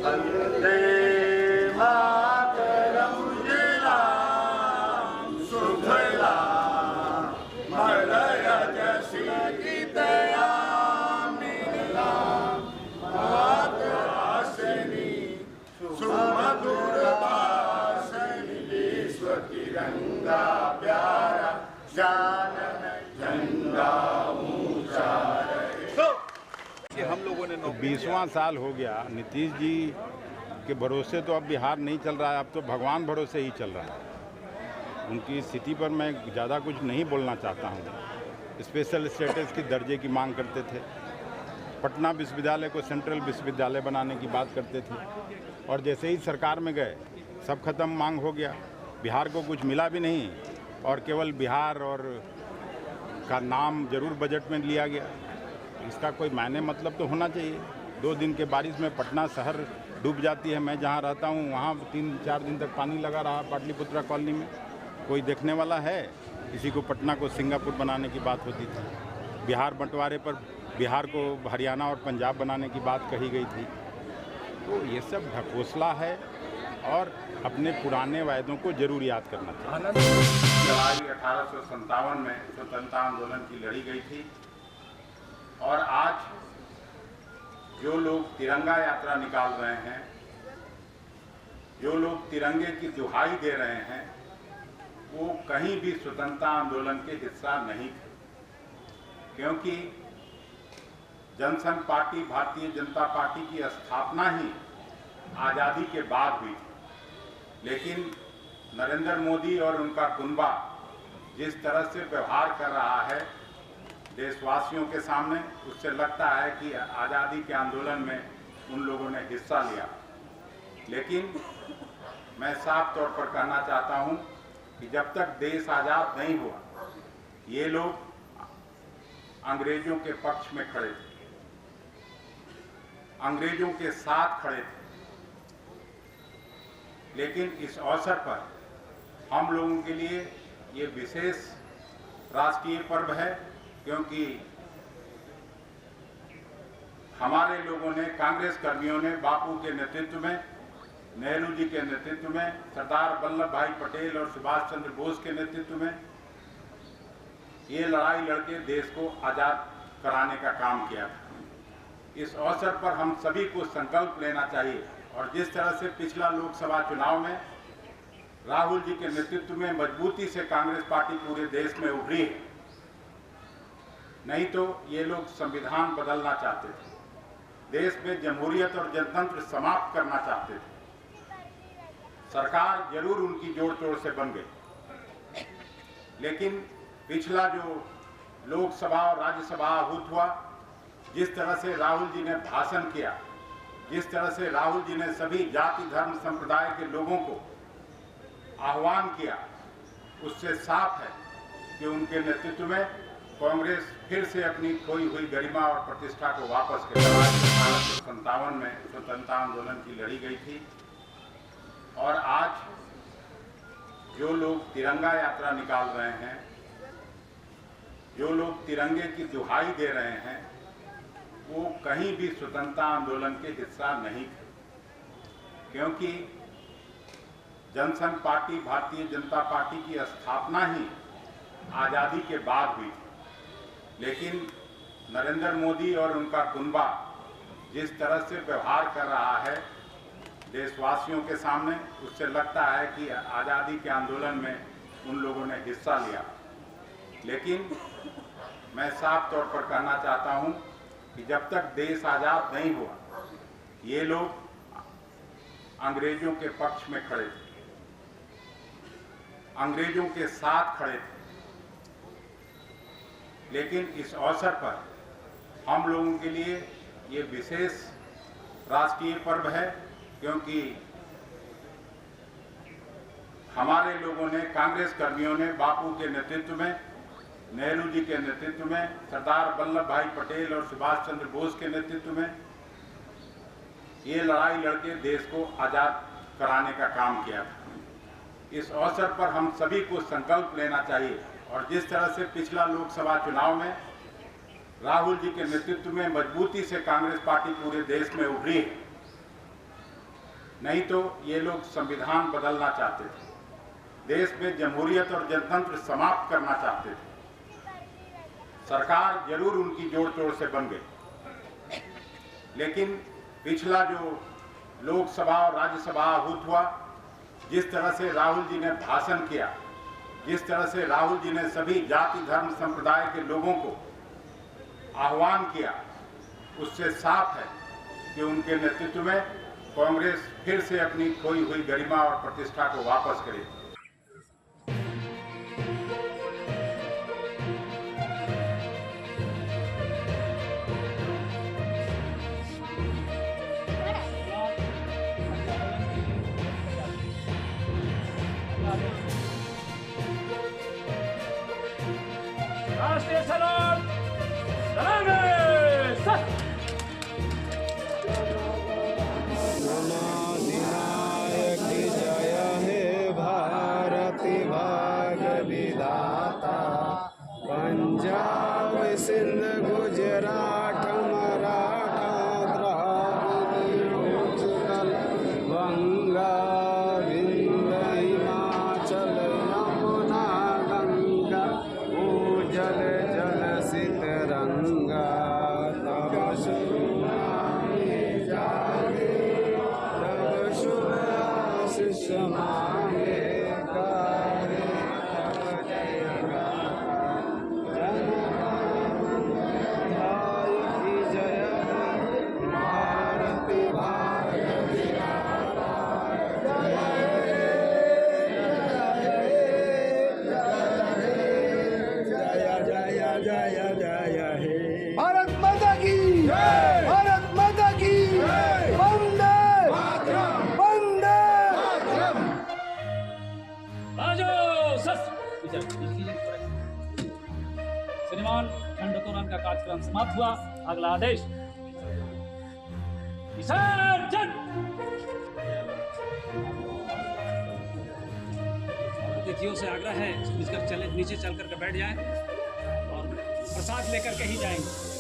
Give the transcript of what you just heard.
वन्दे मातरं जलां सुफलां मलयजशीतलां नीलां मातरासिनी सुमधुरभाषिणी विश्व तिरंगा प्यारा जानन झंडा ऊंचा रहे। हम लोगों ने 20वां साल हो गया। नीतीश जी के भरोसे तो अब बिहार नहीं चल रहा है, अब तो भगवान भरोसे ही चल रहा है। उनकी स्थिति पर मैं ज़्यादा कुछ नहीं बोलना चाहता हूँ। स्पेशल स्टेटस की दर्जे की मांग करते थे, पटना विश्वविद्यालय को सेंट्रल विश्वविद्यालय बनाने की बात करते थे, और जैसे ही सरकार में गए सब खत्म, मांग हो गया। बिहार को कुछ मिला भी नहीं, और केवल बिहार और का नाम जरूर बजट में लिया गया। इसका कोई मायने मतलब तो होना चाहिए। 2 दिन के बारिश में पटना शहर डूब जाती है। मैं जहाँ रहता हूँ वहाँ 3-4 दिन तक पानी लगा रहा पाटलिपुत्रा कॉलोनी में। कोई देखने वाला है? किसी को पटना को सिंगापुर बनाने की बात होती थी। बिहार बंटवारे पर बिहार को हरियाणा और पंजाब बनाने की बात कही गई थी। तो ये सब ढकोसला है और अपने पुराने वायदों को जरूर याद करना चाहिए। लड़ाई 1857 में स्वतंत्रता आंदोलन की लड़ी गई थी, और आज जो लोग तिरंगा यात्रा निकाल रहे हैं, जो लोग तिरंगे की दुहाई दे रहे हैं, वो कहीं भी स्वतंत्रता आंदोलन के हिस्सा नहीं थे। क्योंकि जनसंघ पार्टी, भारतीय जनता पार्टी की स्थापना ही आज़ादी के बाद हुई थी। लेकिन नरेंद्र मोदी और उनका कुनबा जिस तरह से व्यवहार कर रहा है देशवासियों के सामने, उससे लगता है कि आज़ादी के आंदोलन में उन लोगों ने हिस्सा लिया। लेकिन मैं साफ तौर पर कहना चाहता हूं कि जब तक देश आज़ाद नहीं हुआ, ये लोग अंग्रेजों के पक्ष में खड़े थे, अंग्रेजों के साथ खड़े थे। लेकिन इस अवसर पर हम लोगों के लिए ये विशेष राष्ट्रीय पर्व है, क्योंकि हमारे लोगों ने, कांग्रेस कर्मियों ने बापू के नेतृत्व में, नेहरू जी के नेतृत्व में, सरदार वल्लभ भाई पटेल और सुभाष चंद्र बोस के नेतृत्व में ये लड़ाई लड़के देश को आज़ाद कराने का काम किया था। इस अवसर पर हम सभी को संकल्प लेना चाहिए, और जिस तरह से पिछला लोकसभा चुनाव में राहुल जी के नेतृत्व में मजबूती से कांग्रेस पार्टी पूरे देश में उभरी है, नहीं तो ये लोग संविधान बदलना चाहते थे, देश में जमहूरियत और जनतंत्र समाप्त करना चाहते थे। सरकार जरूर उनकी जोड़ तोड़ से बन गई, लेकिन पिछला जो लोकसभा और राज्यसभा आहूत हुआ, जिस तरह से राहुल जी ने भाषण किया, जिस तरह से राहुल जी ने सभी जाति धर्म संप्रदाय के लोगों को आह्वान किया, उससे साफ है कि उनके नेतृत्व में कांग्रेस फिर से अपनी खोई हुई गरिमा और प्रतिष्ठा को वापस कर 1857 में स्वतंत्रता आंदोलन की लड़ी गई थी। और आज जो लोग तिरंगा यात्रा निकाल रहे हैं, जो लोग तिरंगे की दुहाई दे रहे हैं, वो कहीं भी स्वतंत्रता आंदोलन के हिस्सा नहीं थे। क्योंकि जनसंघ पार्टी, भारतीय जनता पार्टी की स्थापना ही आज़ादी के बाद हुई थी। लेकिन नरेंद्र मोदी और उनका कुनबा जिस तरह से व्यवहार कर रहा है देशवासियों के सामने, उससे लगता है कि आज़ादी के आंदोलन में उन लोगों ने हिस्सा लिया। लेकिन मैं साफ तौर पर कहना चाहता हूं कि जब तक देश आज़ाद नहीं हुआ, ये लोग अंग्रेजों के पक्ष में खड़े थे, अंग्रेजों के साथ खड़े थे। लेकिन इस अवसर पर हम लोगों के लिए ये विशेष राष्ट्रीय पर्व है, क्योंकि हमारे लोगों ने, कांग्रेस कर्मियों ने बापू के नेतृत्व में, नेहरू जी के नेतृत्व में, सरदार वल्लभ भाई पटेल और सुभाष चंद्र बोस के नेतृत्व में ये लड़ाई लड़के देश को आज़ाद कराने का काम किया था। इस अवसर पर हम सभी को संकल्प लेना चाहिए, और जिस तरह से पिछला लोकसभा चुनाव में राहुल जी के नेतृत्व में मजबूती से कांग्रेस पार्टी पूरे देश में उभरी है, नहीं तो ये लोग संविधान बदलना चाहते थे, देश में जमहूरियत और जनतंत्र समाप्त करना चाहते थे। सरकार जरूर उनकी जोड़ तोड़ से बन गई, लेकिन पिछला जो लोकसभा और राज्यसभा आहूत हुआ, जिस तरह से राहुल जी ने भाषण किया, जिस तरह से राहुल जी ने सभी जाति धर्म संप्रदाय के लोगों को आह्वान किया, उससे साफ है कि उनके नेतृत्व में कांग्रेस फिर से अपनी खोई हुई गरिमा और प्रतिष्ठा को वापस करेगी। राष्ट्रीय सलाम सलामी सत महाधिनायक जय हे भारती भाग्य विधाता। पंजाब सिंध गुजरात मराठा द्राविड़ उत्कल बंगा विंध्य हिमाचल यमुना गंगा उजल जल सितरंगा। तब शुभ नामे जागे, तब शुभ आशीष मांगे, गाए तब जय गाथा। जननायक जय हे भारती भाग्य विधाता। जय जय जय हे भारत माता की जय, भारत माता की जय, वंदे मातरम, वंदे मातरम। राजो सस श्रीमान खंडोत्तोलन का कार्यक्रम समाप्त हुआ। अगला आदेश विसर्जन। अतिथियों से आग्रह है नीचे चल कर बैठ जाएं और प्रसाद लेकर के ही जाएंगे।